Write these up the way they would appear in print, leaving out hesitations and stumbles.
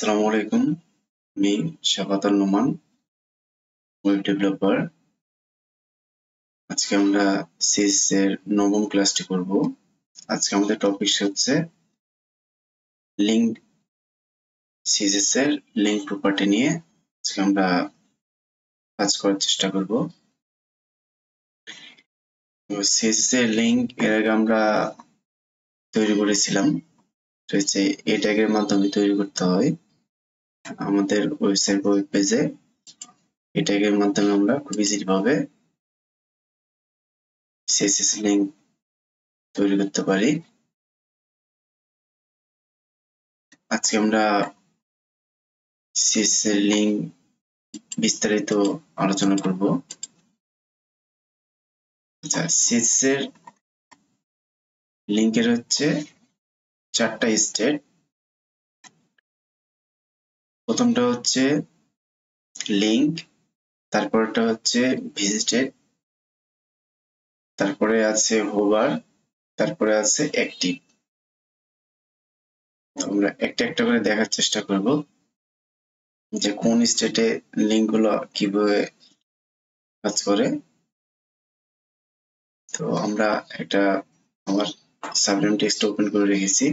আসসালামু আলাইকুম, আমি শাফাতুল নোমান, ওয়েব ডেভেলপার। আজকে আমরা সিএস এর নবম ক্লাসটি করব। আজকে আমাদের টপিক হচ্ছে লিঙ্ক সিএসএস এর লিঙ্ক প্রপার্টি নিয়ে আজকে আমরা কাজ করার চেষ্টা করব। সিএসএস এর লিঙ্ক এর আগে আমরা তৈরি করেছিলাম, হচ্ছে এই ট্যাগের মাধ্যমে তৈরি করতে হয়। আমাদের ওয়েবসাইট ওয়েব পেজে এই ট্যাগের মাধ্যমে আমরা খুব ইজিলি ভাবে সিএসএস লিঙ্ক তৈরি করতে পারি। আজকে আমরা সিএসএস এর লিঙ্ক বিস্তারিত আলোচনা করব। আচ্ছা, সিএসএস এর লিঙ্কের হচ্ছে 4টা স্টেট। প্রথমটা হচ্ছে লিঙ্ক, তারপরটা হচ্ছে ভিজিটেড, তারপরে আছে হোভার, তারপরে আছে অ্যাক্টিভ। আমরা একটা একটা করে দেখার চেষ্টা করব যে কোন স্টেটে লিঙ্ক গুলো কিভাবে কাজ করে। তো আমরা একটা আমার সাবলিম টেক্সট ওপেন করে রেখেছি।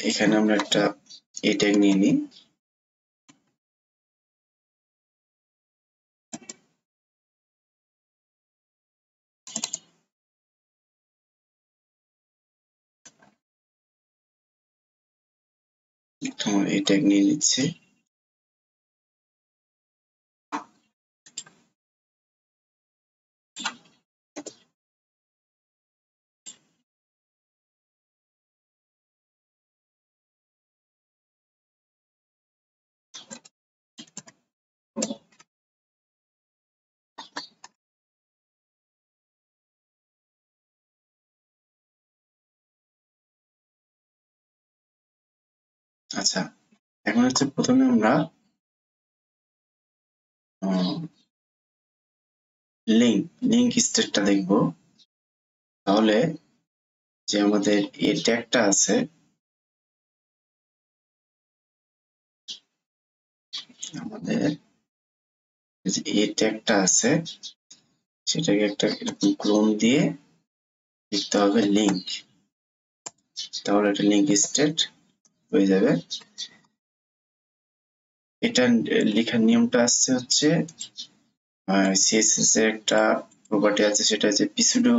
এখানে আমরা একটা এই ট্যাগ নিয়ে নিই। এই ট্যাগ নিয়ে নিচ্ছি। আচ্ছা, এখন হচ্ছে প্রথমে আমরা লিঙ্ক স্টেটটা দেখব। তাহলে যে আমাদের এই ট্যাগটা আছে, আমাদের যে এই ট্যাগটা আছে সেটাকে একটা এরকম ক্লোন দিয়ে লিখতে হবে লিঙ্ক। তাহলে এটা লিঙ্ক স্টেট হয়ে যাবে। এটা লেখার নিয়মটা আসছে হচ্ছে সিএসএস এর একটা প্রপার্টি আছে, সেটা হচ্ছে পিসুডো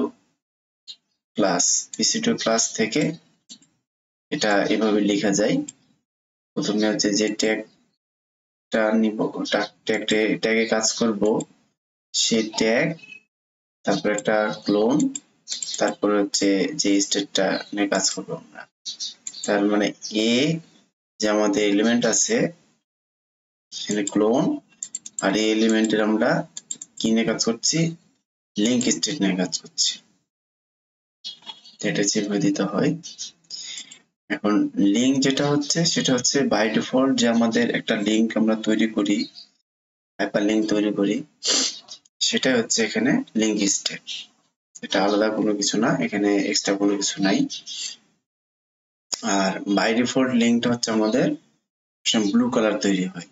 ক্লাস থেকে এটা এভাবে লেখা যায়। প্রথমে হচ্ছে যে ট্যাগটা নিব, ট্যাগে কাজ করব সেই ট্যাগ, তারপর একটা ক্লোন, তারপর হচ্ছে যে স্টেটটা নিয়ে কাজ করবো আমরা। তার মানে এ যে আমাদের এলিমেন্ট আছে সেখানে ক্লোন, আর এই এলিমেন্টের আমরা কি নিয়ে কাজ করছি, লিঙ্ক স্টেট নিয়ে কাজ করছি। এটা যেভাবে দিতে হয়। এখন লিঙ্ক যেটা হচ্ছে সেটা হচ্ছে বাই ডিফল্ট যে আমাদের একটা লিঙ্ক আমরা তৈরি করি, হাইপার লিঙ্ক তৈরি করি, সেটা হচ্ছে এখানে লিঙ্ক স্টেট। এটা আলাদা কোনো কিছু না, এখানে এক্সট্রা কোনো কিছু নাই। আর বাই ডিফল্ট লিঙ্কটা হচ্ছে আমাদের ব্লু কালার তৈরি হয়।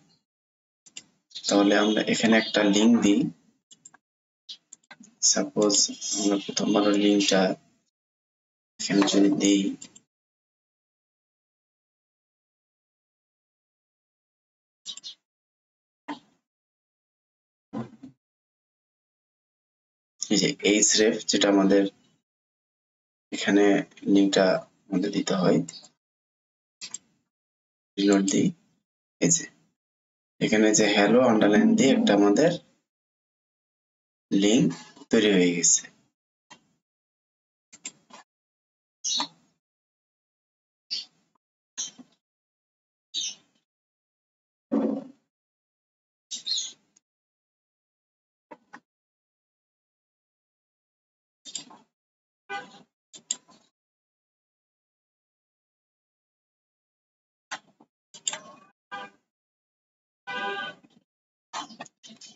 তাহলে আমরা এখানে একটা লিঙ্ক দিই। সাপোজ আমরা প্রথমবার লিঙ্কটা এখানে যদি দিই, এই যে href যেটা আমাদের এখানে লিঙ্কটা আমাদের দিতে হয়, রিলোড দিই। এই যে এখানে যে হ্যালো আন্ডারলাইন দিয়ে একটা আমাদের লিঙ্ক তৈরি হয়ে গেছে।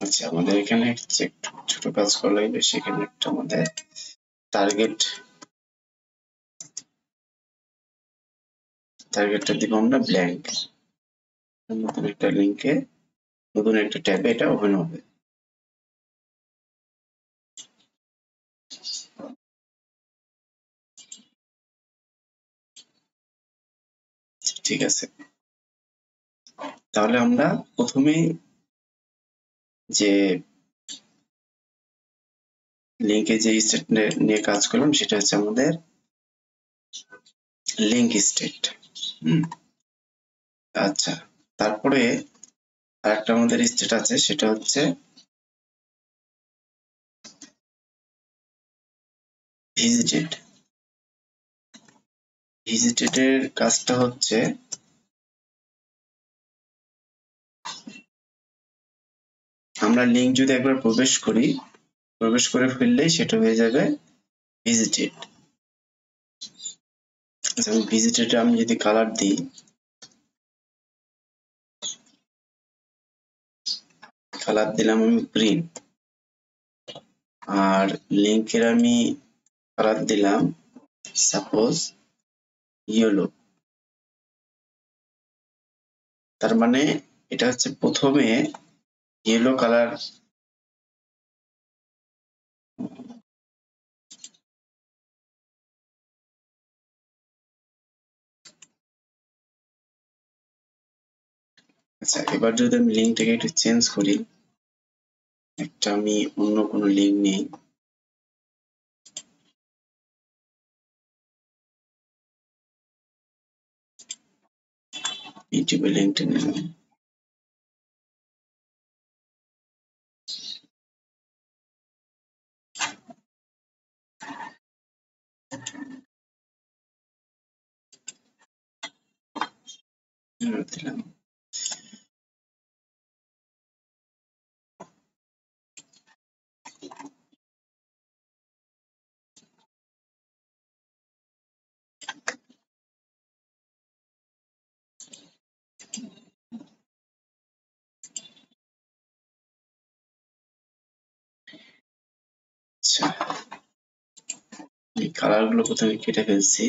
আচ্ছা, আমাদের এখানে একটু ছোট কাজ করা লাগবে। সেখানে একটা আমাদের টার্গেট টার্গেটটা দিব আমরা ব্ল্যাঙ্ক, নতুন একটা লিঙ্কে নতুন একটা ট্যাবে এটা ওপেন হবে। ঠিক আছে, তাহলে আমরা প্রথমেই যে লিঙ্কে যে স্টেট নিয়ে কাজ করলাম সেটা হচ্ছে আমাদের লিঙ্ক স্টেট। আচ্ছা, তারপরে আরেকটা আমাদের স্টেট আছে, সেটা হচ্ছে ভিজিটেড। ভিজিটেডের কাজটা হচ্ছে আমরা লিঙ্ক যদি একবার প্রবেশ করে ফেললেই সেটা হয়ে যাবে ভিজিটেড। আচ্ছা, ভিজিটেড আমি যদি কালার দিই, কালার দিলাম আমি গ্রিন, আর লিঙ্কের আমি কালার দিলাম সাপোজ ইয়েলো। তার মানে এটা হচ্ছে প্রথমে ইয়েলো কালার, আচ্ছা এবার যদি আমি লিঙ্কটাকে একটু চেঞ্জ করি, একটা আমি অন্য কোনো লিঙ্ক নেই, ইউটিউবে লিঙ্কটা নিলাম, দিলাম। আচ্ছা, এই কালার গুলো প্রথমে কেটে ফেলছি।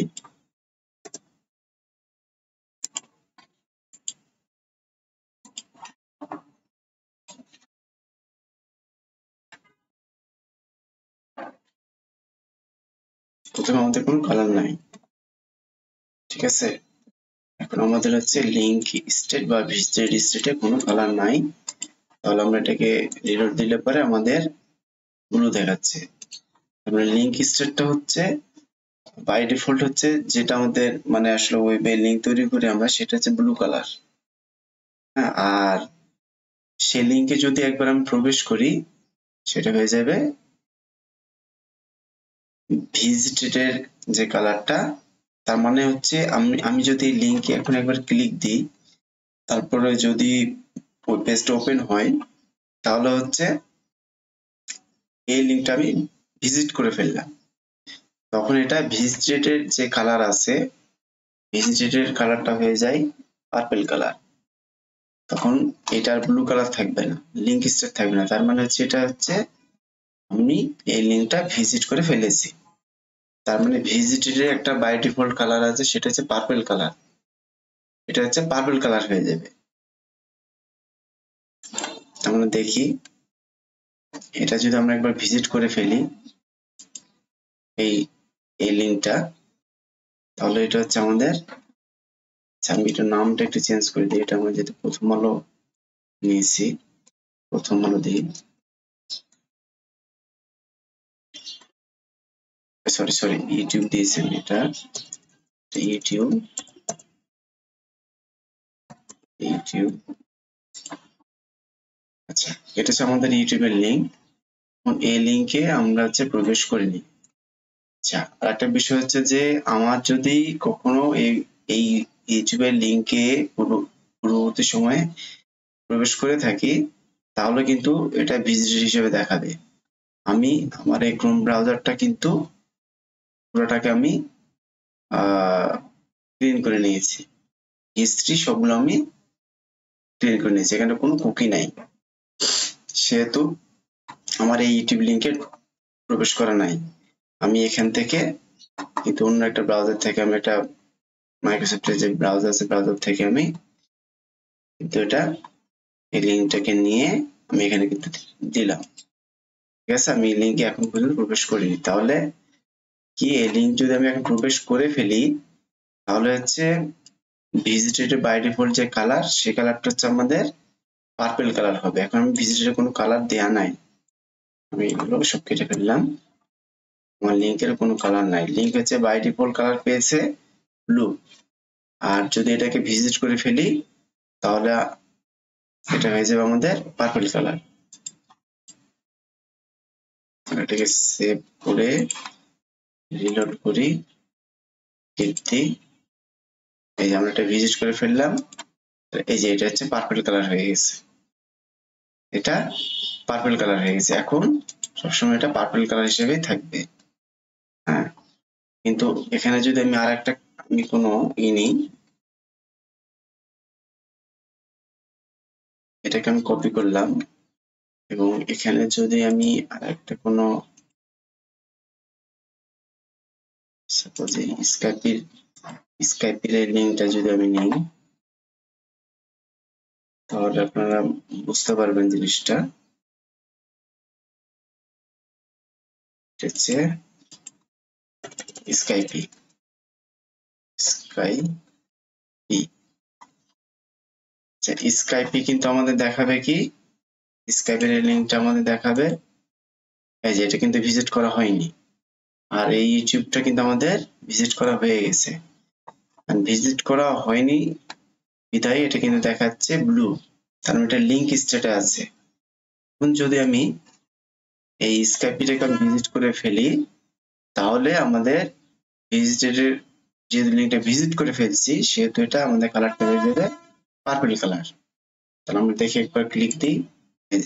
প্রথমে আমাদের কোনো কালার নাই, ঠিক আছে। এখন আমাদের হচ্ছে লিঙ্ক স্টেট বা ভিজিটেড স্টেটে কোনো কালার নাই, তাহলে আমরা এটাকে রিলোড দিলে পরে আমাদের ব্লু দেখাচ্ছে। আমরা লিঙ্ক স্টেটটা হচ্ছে বাই ডিফল্ট হচ্ছে যেটা আমাদের মানে আসলে ওয়েবে লিঙ্ক তৈরি করি আমরা, সেটা হচ্ছে ব্লু কালার। হ্যাঁ, আর সেই লিঙ্কে যদি একবার আমি প্রবেশ করি সেটা হয়ে যাবে ভিজিটেডের যে কালারটা। তার মানে হচ্ছে আমি যদি লিঙ্কে এখন একবার ক্লিক দিই, তারপরে যদি ওই পেজটা ওপেন হয়, তাহলে হচ্ছে এই লিঙ্কটা আমি ভিজিট করে ফেললাম, তখন এটা ভিজিটেডের যে কালার আছে, ভিজিটেডের কালারটা হয়ে যায় পার্পল কালার। তখন এটার ব্লু কালার থাকবে না, লিঙ্ক স্টেট থাকবে না। তার মানে হচ্ছে এটা হচ্ছে আমি এই লিঙ্কটা ভিজিট করে ফেলেছি। তার মানে ভিজিটেডের একটা বাই ডিফল্ট কালার আছে, সেটা হচ্ছে পার্পল কালার, এটা হচ্ছে পার্পল কালার হয়ে যাবে। আমরা দেখি এটা যদি আমরা একবার ভিজিট করে ফেলি এই লিঙ্কটা, তাহলে এটা হচ্ছে আমাদের, আমি এটার নামটা একটু চেঞ্জ করে দিই। এটা আমরা যেহেতু প্রথম আলো নিয়েছি, প্রথম আলো দিই, সরি ইউটিউব দিয়েছেন, এটা ইউটিউব আচ্ছা, এটা হচ্ছে আমাদের ইউটিউবের লিঙ্ক। এই লিঙ্কে আমরা হচ্ছে প্রবেশ করিনি। আচ্ছা, আর একটা বিষয় হচ্ছে যে আমার যদি কখনো এই ইউটিউবের লিঙ্কে পূর্ববর্তী সময়ে প্রবেশ করে থাকি, তাহলে কিন্তু এটা ভিজিটর হিসেবে দেখাবে। আমি আমার এই ক্রোম ব্রাউজারটা কিন্তু পুরোটাকে আমি ক্লিন করে নিয়েছি, হিস্ট্রি সবগুলো আমি ক্লিন করে নিয়েছি, এখানে কোনো কুকি নাই, সেহেতু আমার এই ইউটিউব লিঙ্কে প্রবেশ করা নাই। আমি এখান থেকে কিন্তু অন্য একটা ব্রাউজার থেকে আমি এটা মাইক্রোসফটের যে ব্রাউজার আছে ব্রাউজার থেকে আমি কিন্তু এটা এই লিঙ্কটাকে নিয়ে আমি এখানে কিন্তু দিলাম। ঠিক আছে, আমি লিঙ্কে এখন পর্যন্ত প্রবেশ করিনি। তাহলে কি এই লিঙ্ক যদি আমি এখন প্রবেশ করে ফেলি তাহলে হচ্ছে ভিজিটেড বাই ডিফল্ট যে কালার সেই কালারটা হচ্ছে আমাদের পার্পল কালার হবে। এখন আমি ভিজিটেডে কোনো কালার দেয়া নাই, আমি এগুলো সব কেটে ফেললাম। আমার লিঙ্কের কোনো কালার নাই, লিঙ্ক হচ্ছে বাই ডিফল্ট কালার পেয়েছে ব্লু। আর যদি এটাকে ভিজিট করে ফেলি তাহলে এটা হয়ে যাবে আমাদের পার্পল কালার। এটাকে সেভ করে রিলোড করি, দিই, এই যে আমরা এটা ভিজিট করে ফেললাম, এই যে এটা হচ্ছে পার্পল কালার হয়ে গেছে, এটা পার্পল কালার হয়ে গেছে। এখন সবসময় এটা পার্পল কালার হিসেবেই থাকবে। হ্যাঁ, কিন্তু এখানে যদি আমি আর একটা আমি কোনো নিই, এটাকে আমি কপি করলাম এবং এখানে যদি আমি আর একটা কোনো সাপোজ এই স্কাইপের লিঙ্কটা যদি আমি নিই তাহলে আপনারা বুঝতে পারবেন জিনিসটা। হচ্ছে স্কাইপি স্কাইপি কিন্তু আমাদের দেখাবে কি, স্কাইপের লিঙ্কটা আমাদের দেখাবে এই যে এটা কিন্তু ভিজিট করা হয়নি। আর এই ইউটিউবটা কিন্তু আমাদের ভিজিট করা হয়ে গেছে, ভিজিট করা হয়নি বিধায় এটা কিন্তু দেখাচ্ছে ব্লু, তার মানে এটা লিঙ্ক স্টেটে আছে। এখন যদি আমি এই স্কাইপিটাকে ভিজিট করে ফেলি তাহলে আমাদের ভিজিটেডের যে লিঙ্কটা ভিজিট করে ফেলছি সেহেতু এটা আমাদের কালারটা হয়ে যাবে পার্পল কালার। তাহলে আমরা দেখি একবার ক্লিক দিই, এই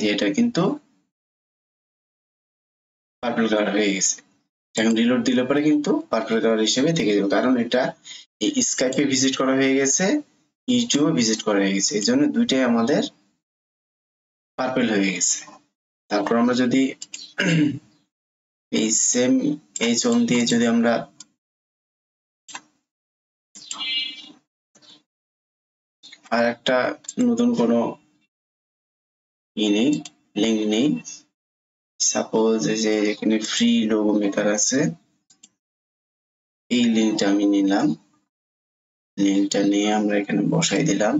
যে এটা কিন্তু পার্পল কালার হয়ে গেছে। এখন রিলোড দিলে পরে কিন্তু পার্পল কালার হিসেবে থেকে যাবে, কারণ এটা এই স্কাইপে ভিজিট করা হয়ে গেছে, ইউটিউবে ভিজিট করা হয়ে গেছে, এই জন্য দুইটাই আমাদের পার্পল হয়ে গেছে। তারপর আমরা যদি এই সেম H1 দিয়ে যদি আমরা আর একটা নতুন কোনো লিঙ্ক নেই, সাপোজ যে এখানে ফ্রি লোগো মেকার আছে, এই লিঙ্কটা আমি নিলাম, লিঙ্কটা নিয়ে আমরা এখানে বসাই দিলাম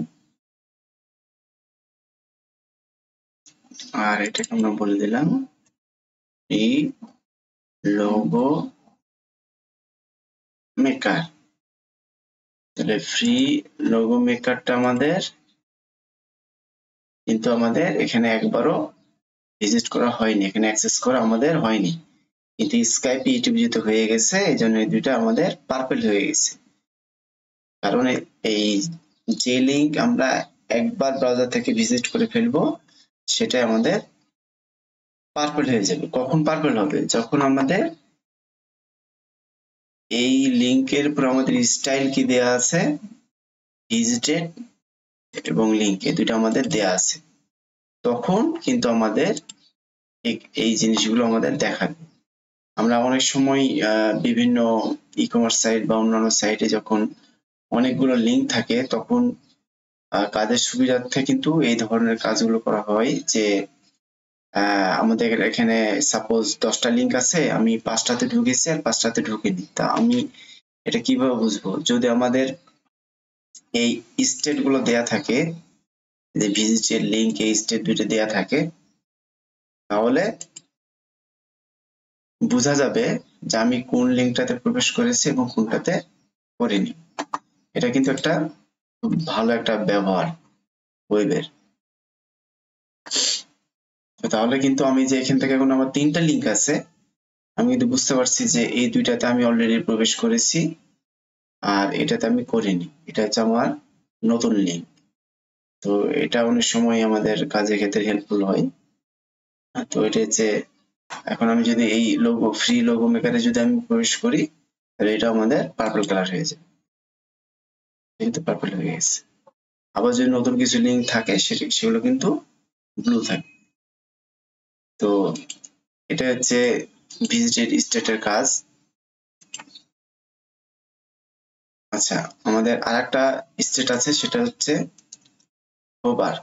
আর এটাকে আমরা বলে দিলাম ফ্রি লোগো মেকার। তাহলে ফ্রি লোগো মেকারটা আমাদের কিন্তু আমাদের এখানে একবারও ভিজিট করা হয়নি, এখানে অ্যাক্সেস করা আমাদের হয়নি, কিন্তু স্কাইপ ইউটিউব যেহেতু হয়ে গেছে এই জন্য এই দুইটা আমাদের পার্পল হয়ে গেছে। কারণ এই যে লিঙ্ক আমরা একবার ব্রাউজার থেকে ভিজিট করে ফেলবো সেটাই আমাদের পার্পল হয়ে যাবে। কখন পার্পল হবে? যখন আমাদের এই লিঙ্কের উপর আমাদের স্টাইল কি দেয়া আছে, ভিজিটেড এবং লিঙ্ক এই দুটো আমাদের দেয়া আছে, তখন কিন্তু আমাদের এই জিনিসগুলো আমাদের দেখাবে। আমরা অনেক সময় বিভিন্ন ই কমার্স সাইট বা অন্যান্য সাইটে যখন অনেকগুলো লিঙ্ক থাকে তখন কাজের সুবিধার্থে কিন্তু এই ধরনের কাজগুলো করা হয় যে আমাদের এখানে সাপোজ 10টা লিঙ্ক আছে, আমি 5টাতে ঢুকেছি আর 5টাতে ঢুকিনি, তা আমি এটা কিভাবে বুঝবো? যদি আমাদের এই স্টেট গুলো দেয়া থাকে, যে ভিজিটের লিঙ্ক এই স্টেট দুটো দেয়া থাকে, তাহলে বোঝা যাবে যে আমি কোন লিঙ্কটাতে প্রবেশ করেছি এবং কোনটাতে করিনি। এটা কিন্তু একটা খুব ভালো একটা ব্যবহার ওয়েবের। তাহলে কিন্তু আমি যে এখান থেকে এখন আমার 3টা লিঙ্ক আছে, আমি কিন্তু বুঝতে পারছি যে এই দুইটাতে আমি অলরেডি প্রবেশ করেছি আর এটাতে আমি করিনি, এটা হচ্ছে আমার নতুন লিঙ্ক। তো এটা অনেক সময় আমাদের কাজের ক্ষেত্রে হেল্পফুল হয়। তো এটা হচ্ছে এখন আমি যদি এই লোগো ফ্রি লোগো মেকারে যদি আমি প্রবেশ করি তাহলে এটা আমাদের পার্পল কালার হয়ে যাবে, কিন্তু পার্পল হয়ে গেছে। আবার যদি নতুন কিছু লিঙ্ক থাকে সেগুলো কিন্তু ব্লু থাকে। তো এটা হচ্ছে ভিজিটেড স্টেটের কাজ। আচ্ছা, আমাদের আরেকটা স্টেট আছে, সেটা হচ্ছে হোভার।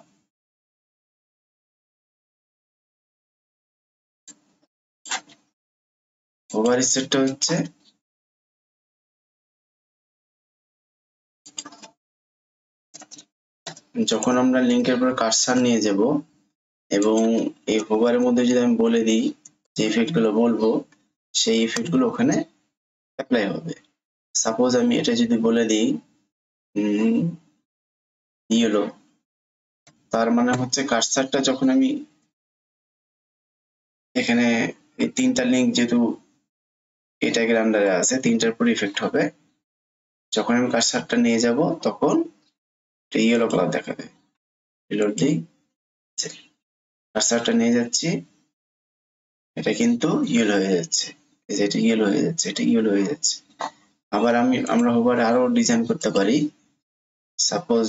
হোভার স্টেটটা হচ্ছে যখন আমরা লিঙ্কের উপর কার্সার নিয়ে যাব এবং এই হোভারের মধ্যে যদি আমি বলে দিই যে ইফেক্ট গুলো বলবো, সেই ইফেক্ট গুলো ওখানে অ্যাপ্লাই হবে। সাপোজ আমি এটা যদি বলে দিই ইয়েলো, তার মানে হচ্ছে কার্সারটা যখন আমি এখানে এই তিনটা লিঙ্ক যেহেতু এই ট্যাগের আন্ডারে আছে, তিনটার উপর ইফেক্ট হবে। যখন আমি কার্সারটা নিয়ে যাব তখন ইয়েলো কালার দেখাবে। রিলোড দিই, কার্সারটা নিয়ে যাচ্ছি, এটা কিন্তু ইয়েলো হয়ে যাচ্ছে, এই যে এটা ইয়েলো হয়ে যাচ্ছে, এটা ইয়েলো হয়ে যাচ্ছে। আবার আমরা হোভারে আরো ডিজাইন করতে পারি। সাপোজ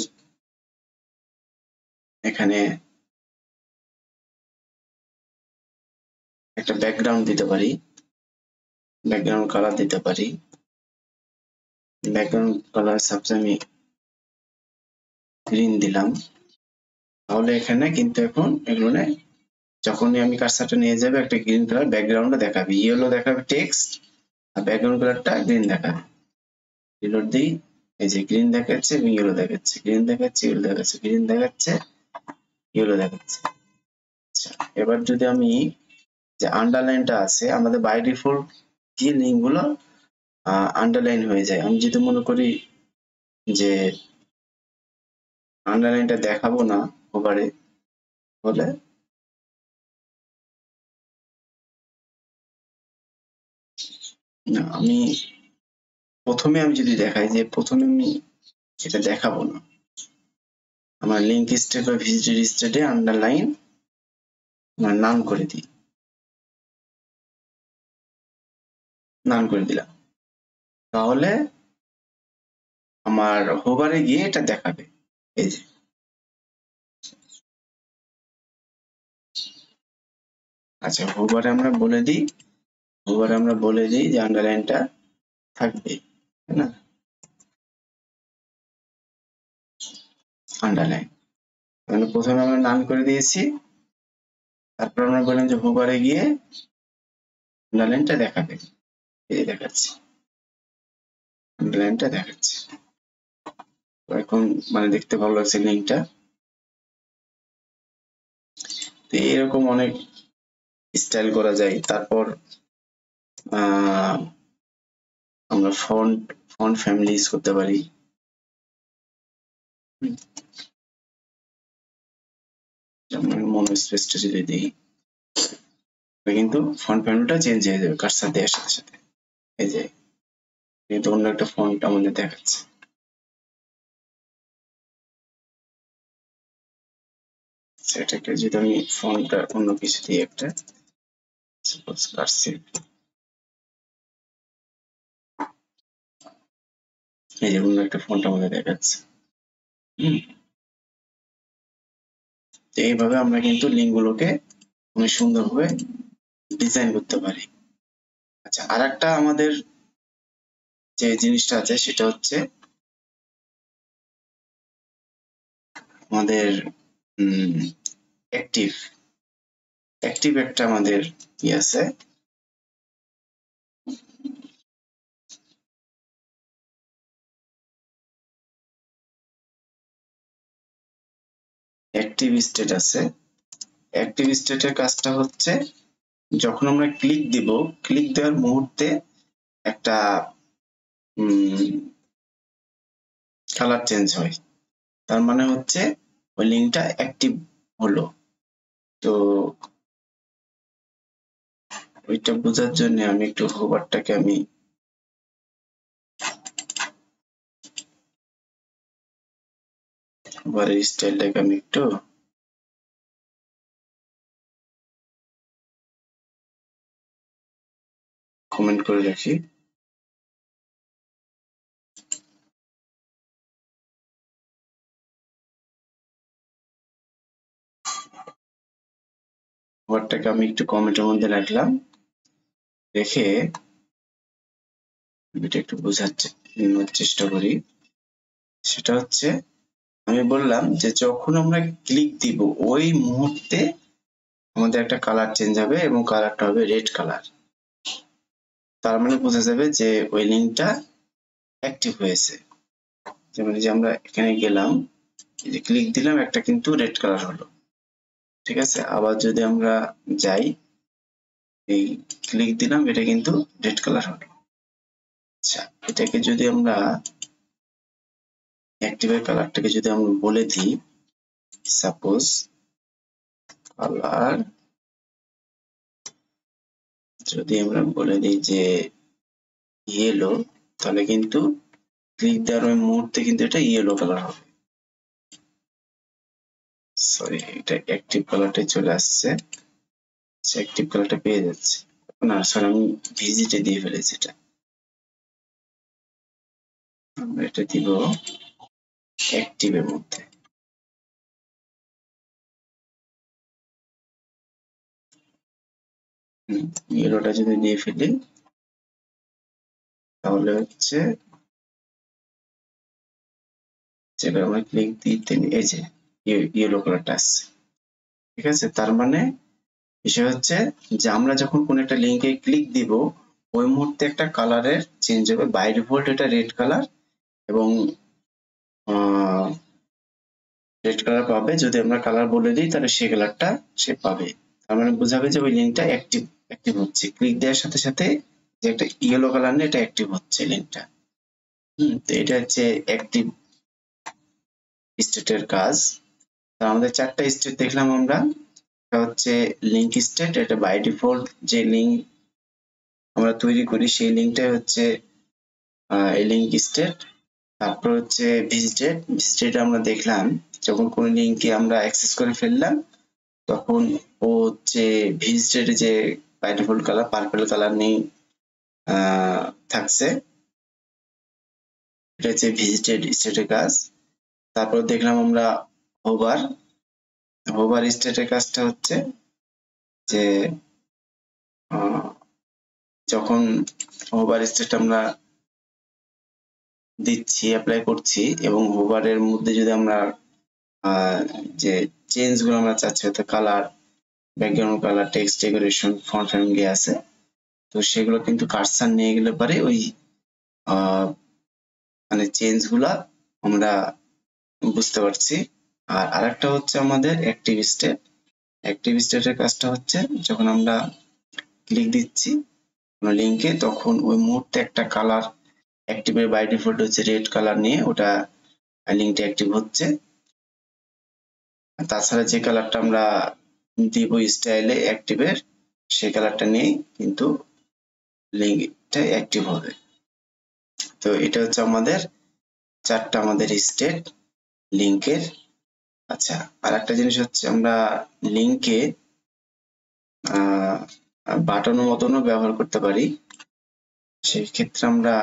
এখানে একটা ব্যাকগ্রাউন্ড দিতে পারি, ব্যাকগ্রাউন্ড কালার দিতে পারি। ব্যাকগ্রাউন্ড কালার সাপোজ আমি গ্রিন দিলাম, তাহলে এখানে কিন্তু এখন এগুলো যখনই আমি কার্সারটা নিয়ে যাবে একটা গ্রিন কালার ব্যাকগ্রাউন্ডে দেখাবে, ইয়েলো দেখাবে টেক্সট, আর ব্যাকগ্রাউন্ড কালারটা গ্রিন দেখাবে। রিলোড দিই, এই যে গ্রিন দেখাচ্ছে এবং ইয়েলো দেখাচ্ছে, গ্রিন দেখাচ্ছে, ইয়েলো দেখাচ্ছে, গ্রিন দেখাচ্ছে, ইয়েলো দেখাচ্ছে। আচ্ছা, এবার যদি আমি যে আন্ডারলাইনটা আছে, আমাদের বাই ডিফল্ট কি লিঙ্ক গুলো আন্ডারলাইন হয়ে যায়। আমি যদি মনে করি যে আন্ডারলাইনটা দেখাবো না ওভারে, বলে না, আমি প্রথমে আমি যদি দেখাই যে প্রথমে আমি এটা দেখাবো না, আমার লিঙ্ক স্টেট বা ভিজিটেড স্টেটে আন্ডারলাইন নান করে দিই, নান করে দিলাম, তাহলে আমার হোভারে গিয়ে এটা দেখাবে। এই যে আচ্ছা, হোভারে আমরা বলে দিই যে আন্ডারলাইনটা থাকবে, তাই না? আন্ডারলাইন মানে প্রথমে আমরা নান করে দিয়েছি, তারপর আমরা বললাম যে হোভারে গিয়ে আন্ডারলাইনটা দেখাবে। এই দেখাচ্ছে, আন্ডারলাইনটা দেখাচ্ছে। এখন মানে দেখতে ভালো লাগছে লিঙ্কটা। তো এরকম অনেক স্টাইল করা যায়। তারপর আমরা ফন্ট ফ্যামিলি ইউজ করতে পারি। যেমন মনো স্পেসটা যদি দিই, কিন্তু ফন্ট ফ্যামিলিটা চেঞ্জ হয়ে যাবে কার্সার দেওয়ার সাথে সাথে। এই যে কিন্তু অন্য একটা ফন্ট আমাদের দেখাচ্ছে। সেটাকে যদি আমি ফন্টটা অন্য কিছু দিই, একটা সাপোজ কার্সিভ, এই যে অন্য একটা ফন্ট আমাদের দেখাচ্ছে। তো এইভাবে আমরা কিন্তু লিঙ্ক গুলোকে অনেক সুন্দরভাবে ডিজাইন করতে পারি। আচ্ছা, আর একটা আমাদের যে জিনিসটা আছে সেটা হচ্ছে আমাদের অ্যাক্টিভ একটা আমাদের কি আছে, অ্যাক্টিভ স্টেট আছে। অ্যাক্টিভ স্টেটের কাজটা হচ্ছে যখন আমরা ক্লিক দিব, ক্লিক দেওয়ার মুহূর্তে একটা কালার চেঞ্জ হয়, তার মানে হচ্ছে ওই লিঙ্কটা অ্যাক্টিভ হলো। তো ওইটা বোঝার জন্য আমি একটু হোভারটাকে আমি হোভারের স্টাইলটাকে আমি একটু কমেন্ট করে রাখি। হোভারটাকে আমি একটু কমেন্টের মধ্যে রাখলাম। রেখে এটা একটু বোঝার চেষ্টা করি। সেটা হচ্ছে আমি বললাম যে যখন আমরা ক্লিক দিব ওই মুহূর্তে আমাদের একটা কালার চেঞ্জ হবে এবং কালারটা হবে রেড কালার। তার মানে বোঝা যাবে যে ওই লিঙ্কটা অ্যাক্টিভ হয়েছে। যেমন যে আমরা এখানে গেলাম, এই যে ক্লিক দিলাম, একটা কিন্তু রেড কালার হলো। ঠিক আছে, আবার যদি আমরা যাই, এই ক্লিক দিলাম, এটা কিন্তু রেড কালার হলো। আচ্ছা, এটাকে যদি আমরা অ্যাক্টিভের কালারটাকে যদি আমরা বলে দিই, সাপোজ কালার যদি আমরা বলে দিই যে ইয়েলো, তাহলে কিন্তু ক্লিক দেওয়ার ওই মুহূর্তে কিন্তু এটা ইয়েলো কালার হবে। সরি, এটা অ্যাক্টিভ কালারটাই চলে আসছে। অ্যাক্টিভ কালারটা পেয়ে যাচ্ছে না, সরি আমি ভিজিটে দিয়ে ফেলেছি। এটা আমরা এটা দিব অ্যাক্টিভের মধ্যে। ইয়েলোটা যদি দিয়ে ফেলি তাহলে হচ্ছে যেটা আমরা ক্লিক দিতে, এই যে ইয়েলো কালারটা আসছে। ঠিক আছে, তার মানে বিষয় হচ্ছে যে আমরা যখন কোন একটা লিঙ্কে ক্লিক দিব ওই মুহূর্তে একটা কালারের চেঞ্জ হবে। বাই ডিফল্ট এটা রেড কালার, এবং রেড কালার পাবে। যদি আমরা কালার বলে দিই তাহলে সেই কালারটা সে পাবে। তার মানে বোঝাবে যে ওই লিঙ্কটা অ্যাক্টিভ হচ্ছে। ক্লিক দেওয়ার সাথে সাথে যে একটা ইয়েলো কালার নিয়ে এটা অ্যাক্টিভ হচ্ছে লিঙ্কটা। তো এটা হচ্ছে অ্যাক্টিভ স্টেটের কাজ। তো আমাদের চারটা স্টেট দেখলাম আমরা। এটা হচ্ছে লিঙ্ক স্টেট, এটা বাই ডিফল্ট যে লিঙ্ক আমরা তৈরি করি সেই লিঙ্কটাই হচ্ছে এই লিঙ্ক স্টেট। তারপর হচ্ছে ভিজিটেড। ভিজিটেড আমরা দেখলাম যখন কোন লিঙ্কে আমরা অ্যাক্সেস করে ফেললাম তখন ও হচ্ছে ভিজিটেড যে by default colour purple colour নিয়ে থাকছে। এটা হচ্ছে ভিজিটেড স্টেটের কাজ। তারপর দেখলাম আমরা হোভার। হোভার স্টেটের কাজটা হচ্ছে যে যখন হোভার স্টেট আমরা দিচ্ছি, অ্যাপ্লাই করছি, এবং হোভারের মধ্যে যদি আমরা যে চেঞ্জ গুলো আমরা চাচ্ছি, হয়তো colour, background colour, text decoration, font family আছে, তো সেগুলো কিন্তু কার্সার নিয়ে গেলে পারে ওই মানে চেঞ্জ গুলা আমরা বুঝতে পারছি। আর আরেকটা হচ্ছে আমাদের অ্যাক্টিভ স্টেট। অ্যাক্টিভ স্টেটের কাজটা হচ্ছে যখন আমরা ক্লিক দিচ্ছি কোনো লিঙ্কে তখন ওই মুহূর্তে একটা কালার অ্যাক্টিভের বাই ডিফল্ট হচ্ছে রেড কালার নিয়ে ওটা লিঙ্কটা অ্যাক্টিভ হচ্ছে। তাছাড়া যে কালারটা আমরা দিব স্টাইলে অ্যাক্টিভের সেই কালারটা নিয়েই কিন্তু লিঙ্কটা অ্যাক্টিভ হবে। তো এটা হচ্ছে আমাদের চারটা আমাদের স্টেট লিঙ্কের। আচ্ছা, আর একটা জিনিস হচ্ছে আমরা লিঙ্কে বাটনের মতনও ব্যবহার করতে পারি। সেই ক্ষেত্রে আমরা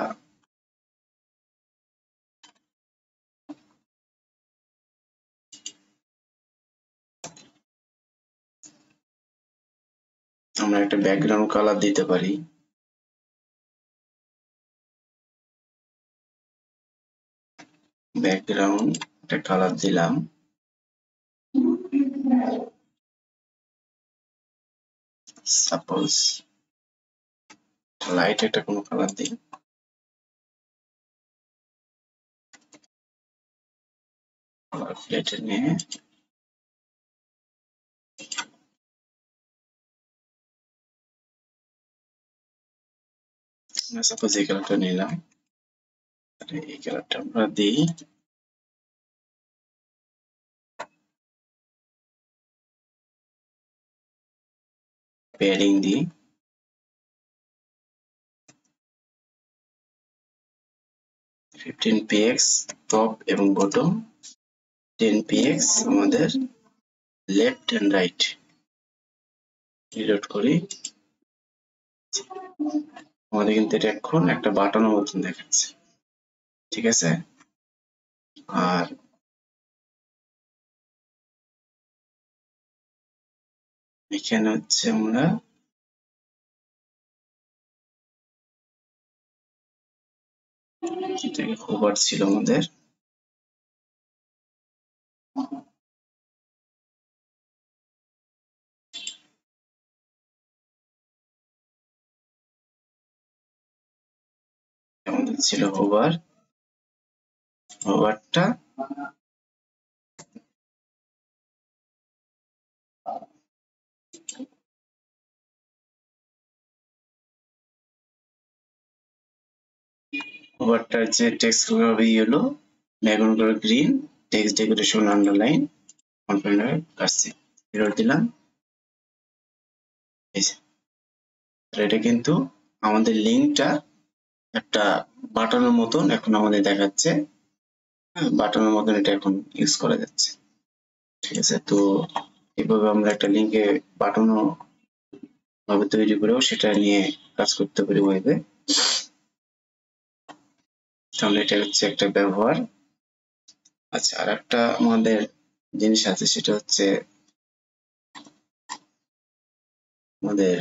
একটা ব্যাকগ্রাউন্ড কালার দিতে পারি। ব্যাকগ্রাউন্ড একটা কালার দিলাম, সাপোজ লাইট একটা কোনো কালার দিই। কালার প্লেটে নিয়ে সাপোজ এই কালারটা নিলাম, এই কালারটা আমরা দিই। প্যাডিং দিই, 15 px টপ এবং বটম, 10 px আমাদের লেফট এন্ড রাইট। রিলোড করি, আমাদের কিন্তু এটা এখন একটা বাটনের মতন দেখাচ্ছে। ঠিক আছে, আর এখানে হচ্ছে আমরা এটাকে হোভার ছিল আমাদের, আমাদের ছিল হোভারটা হোভারটার যে টেক্সট হবে ইয়েলো, ব্যাকগ্রাউন্ড করে গ্রিন, টেক্সট ডেকোরেশন আন্ডারলাইন, কনফাইনার কাটছি, এরর দিলাম। এটা কিন্তু আমাদের লিঙ্কটা একটা বাটনের মতন এখন আমাদের দেখাচ্ছে, হ্যাঁ বাটনের মতন এটা এখন ইউজ করা যাচ্ছে। ঠিক আছে, তো এভাবে আমরা একটা লিঙ্কে বাটনও ভাবে তৈরি করেও সেটা নিয়ে কাজ করতে পারি ওয়েবে। তাহলে এটা হচ্ছে একটা ব্যবহার। আচ্ছা, আর একটা আমাদের জিনিস আছে, সেটা হচ্ছে আমাদের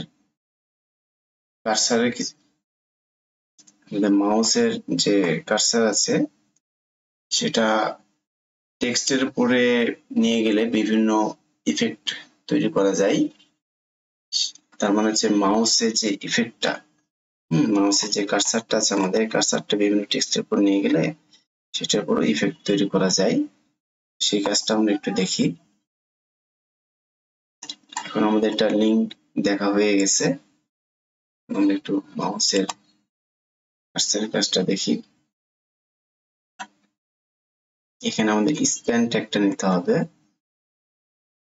কার্সারের কিছু, আমাদের মাউসের যে কার্সার আছে সেটা টেক্সটের উপরে নিয়ে গেলে বিভিন্ন ইফেক্ট তৈরি করা যায়। তার মানে হচ্ছে মাউসের যে ইফেক্টটা, মাউসের যে কার্সারটা আছে আমাদের, কার্সারটা বিভিন্ন টেক্সটের উপর নিয়ে গেলে সেটার উপর ইফেক্ট তৈরি করা যায়। সেই কাজটা আমরা একটু দেখি। এখন আমাদের একটা লিঙ্ক দেখা হয়ে গেছে, আমরা একটু মাউসের কার্সারের কাজটা দেখি। এখানে আমাদের স্প্যান ট্যাগটা নিতে হবে,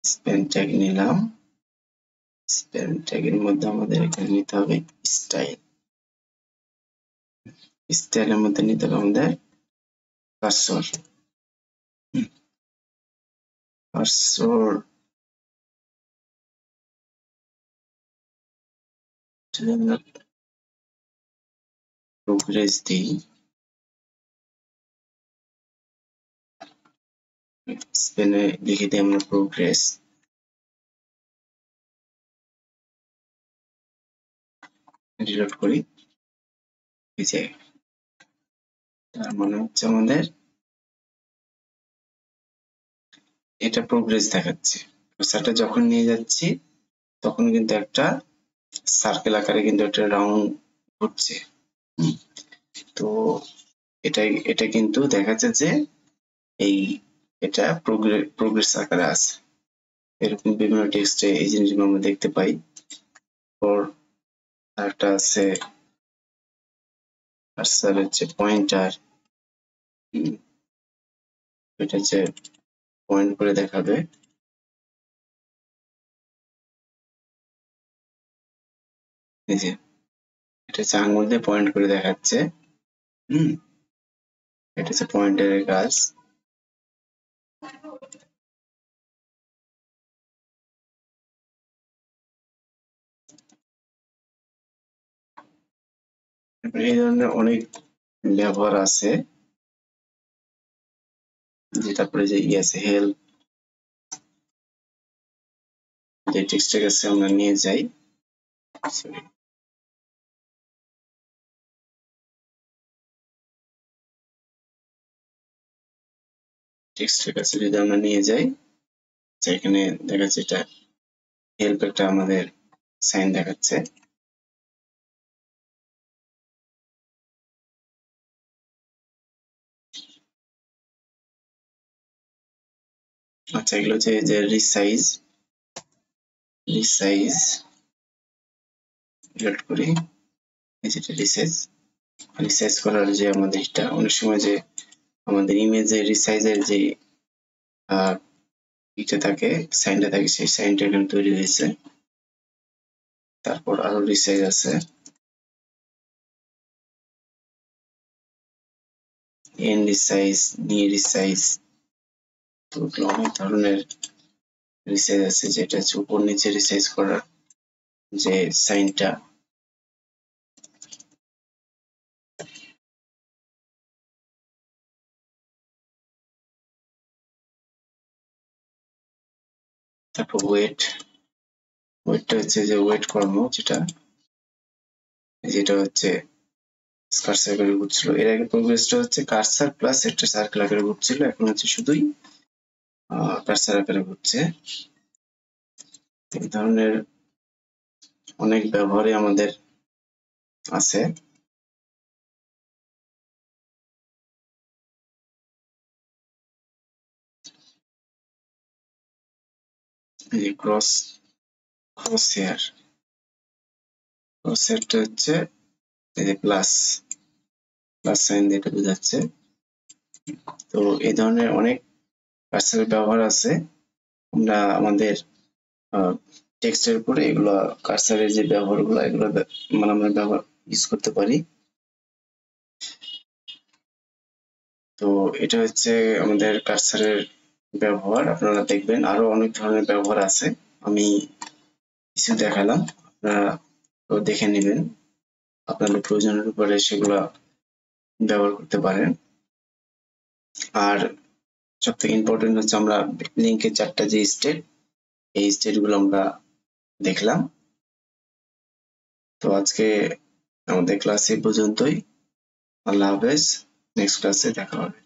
স্প্যান ট্যাগ নিলাম। স্প্যান ট্যাগের মধ্যে আমাদের এখানে নিতে হবে স্টাইল, স্টাইলের মধ্যে নিতে হবে আমাদের কার্সর, কার্সর প্রোগ্রেস দিই, স্পেনে লিখে দিই আমরা প্রোগ্রেস, রিলোড করি। এই যে তার মানে হচ্ছে আমাদের এটা প্রোগ্রেস দেখাচ্ছে। কার্সারটা যখন নিয়ে যাচ্ছি তখন কিন্তু একটা সার্কেল আকারে কিন্তু একটা রাউন্ড ঘুরছে। তো এটা কিন্তু দেখাচ্ছে যে এই এটা প্রোগ্রেস আকারে আছে। এরকম বিভিন্ন টেক্সটে এই জিনিসগুলো আমরা দেখতে পাই। পর আরেকটা আছে কার্সারের যে পয়েন্টার, এটা হচ্ছে পয়েন্ট করে দেখাবে। এই যে এটা হচ্ছে আঙুল দিয়ে পয়েন্ট করে দেখাচ্ছে। এটা হচ্ছে পয়েন্টারের কাজ। এই ধরনের অনেক ব্যবহার আছে, তারপরে যে আছে হেল্প, যে টেক্সটের কাছে আমরা নিয়ে যাই, টেক্সটের কাছে যদি আমরা নিয়ে যাই, এখানে দেখাচ্ছে এটা হেল্প, একটা আমাদের সাইন দেখাচ্ছে। আচ্ছা, এগুলো হচ্ছে যে রিসাইজ রিলোড করি। এই যেটা রিসাইজ করার যে আমাদের এটা অনেক সময় যে আমাদের ইমেজের রিসাইজের যে এটা থাকে, সাইনটা থাকে, সেই সাইনটা এখানে তৈরি হয়েছে। তারপর আরো রিসাইজ আছে, এন রিসাইজ, নি রিসাইজ, তো অনেক ধরনের রিসাইজ আছে, যেটা হচ্ছে উপর নিচে রিসাইজ করার যে সাইনটা। তারপর ওয়েটটা হচ্ছে যে ওয়েট কর্ম, যেটা হচ্ছে কার্সার আকারে ঘুরছিল। এর আগে প্রোগ্রেসটা হচ্ছে কার্সার প্লাস একটা সার্কেল আকারে ঘুরছিল, এখন হচ্ছে শুধুই কার্সার আকারে ঘুরছে। এই ধরনের অনেক ব্যবহারই আমাদের আছে। এই ক্রসহেয়ারটা হচ্ছে এই যে প্লাস সাইন দিয়ে এটা বোঝাচ্ছে। তো এই ধরনের অনেক কার্সারের ব্যবহার আছে। আমরা আমাদের টেক্সটের উপরে এগুলো কার্সারের যে ব্যবহারগুলো এগুলো মানে আমরা ব্যবহার ইউজ করতে পারি। তো এটা হচ্ছে আমাদের কার্সারের ব্যবহার। আপনারা দেখবেন আরো অনেক ধরনের ব্যবহার আছে, আমি কিছু দেখালাম, আপনারা দেখে নেবেন, আপনাদের প্রয়োজনের উপরে সেগুলা ব্যবহার করতে পারেন। আর সবথেকে ইম্পর্টেন্ট হচ্ছে আমরা লিঙ্কের 4টা যে স্টেট, এই স্টেটগুলো আমরা দেখলাম। তো আজকে আমাদের ক্লাস এই পর্যন্তই। আল্লাহ হাফেজ, নেক্সট ক্লাসে দেখা হবে।